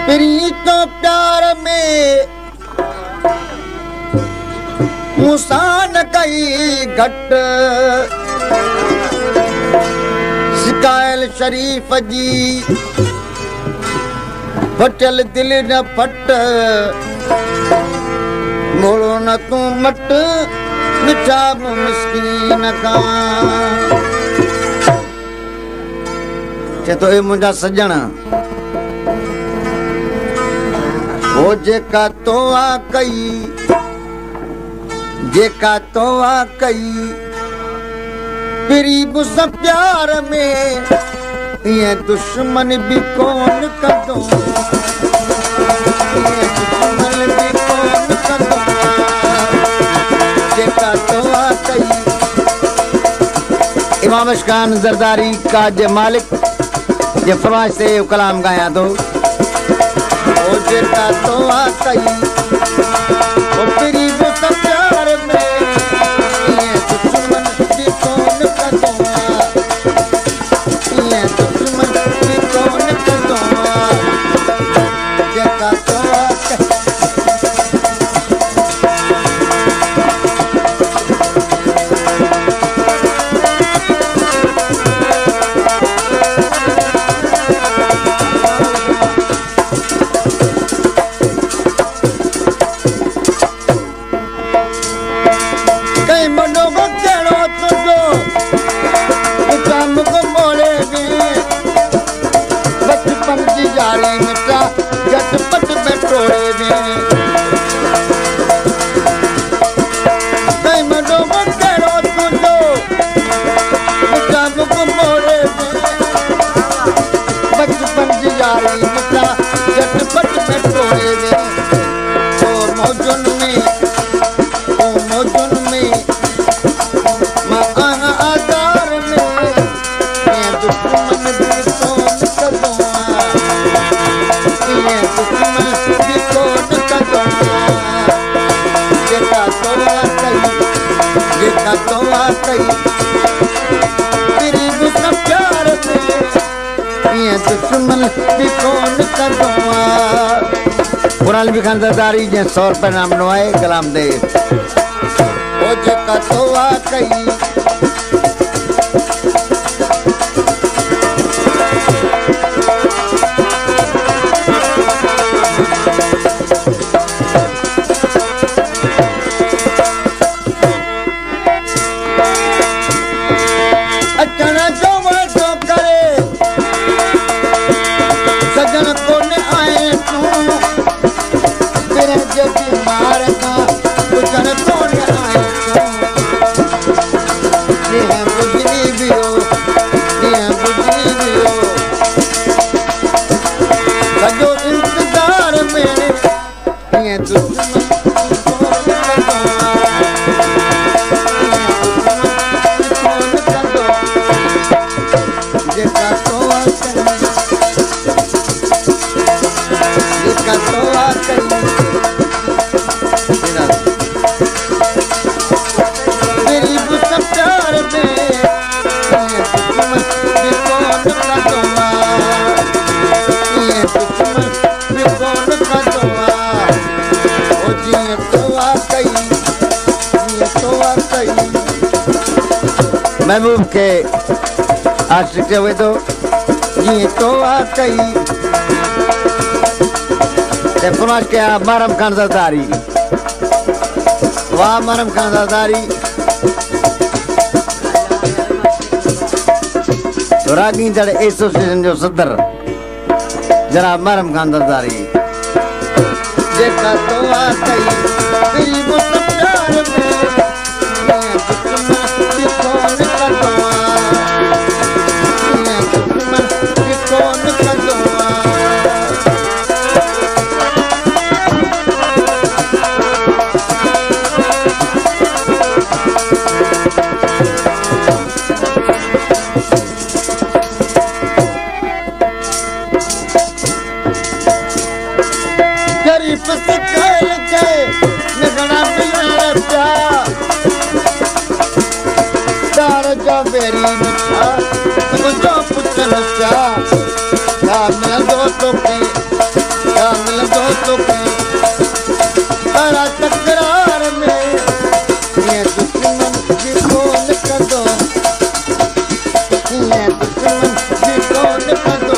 प्रीत प्यार में मुसान कई घट सिकायल शरीफ जी फटल दिल न फट मोड़ो न तू मट मिठा मिसकीन का तो ए मुंहिंजा सजण वो जेका तोआ कई जेका तोआ कई प्री मुसा प्यार में ये दुश्मन भी कौन कदो दुश्मन भी कौन कदो जेका तोआ कई। इमाम अशकान जरदारी का जे मालिक ये फरमाइश से कलाम गाया तो ओ जेका तोआ कई ओ प्री मुसा प्यार में ये दुश्मन भी कौन कदो ये दुश्मन भी कौन कदो जेका तोआ कई। कुरान खान ज़रदारी जे 100 रुपए नाम नवाए कलाम दे ओ जेका तोआ कई महबूब के आशिक हुए तो ये तोआ कई ते फरमाइश के मरम खान ज़रदारी वाह मरम खान ज़रदारी तो रागी जड़े एसोसिएशन जो सदर जनाब मरम खान ज़रदारी जेका तोआ कई तेरी मुझसे प्यार में मेरी मिठा मुझो पुछन चा मैं दोस्तों के तोखे तारा तकरार में ये दुश्मन जी कोन कंदो ये दुश्मन जी कोन कंदो